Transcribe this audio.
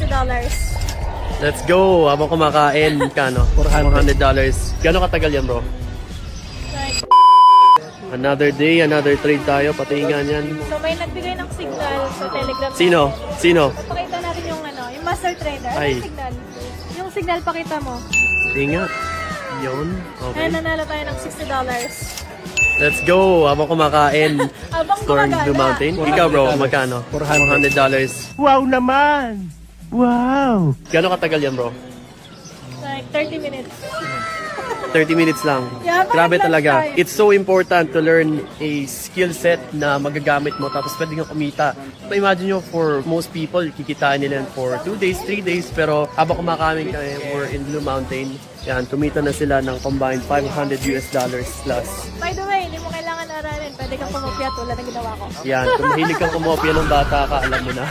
$60. Let's go! Habang kumakain, kano? $400. Gano'ng katagal yan, bro? Like, Another day, another trade tayo. Patingan yan. so may nagbigay ng signal sa Telegram. Sino? natin. Sino? Pakita natin yung yung master trader. Ano Ay. yung signal? Yung signal, pakita mo. Ingat. Yun. Okay. Kaya nanalo tayo ng $60. Let's go! Habang kumakain, Habang Storm gumagala. Blue Mountain. Ikaw, bro, magkano? $400. Wow naman! Wow! Gano'ng katagal yan, bro? Like 30 minutes. 30 minutes lang. Yeah, Grabe bakit talaga. lunchtime? It's so important to learn a skill set na magagamit mo tapos pwede kang kumita. So imagine nyo, for most people, kikitain nila yan for 2 days, 3 days, pero habang kumakain kayo or in Blue Mountain, yan, kumita na sila ng combined $500 plus. By the way, hindi mo kailangan aralin. Pwede kang pumupya tulad ng ginawa ko. Yan, kung mahilig kang kumopya ng bata ka, alam mo na.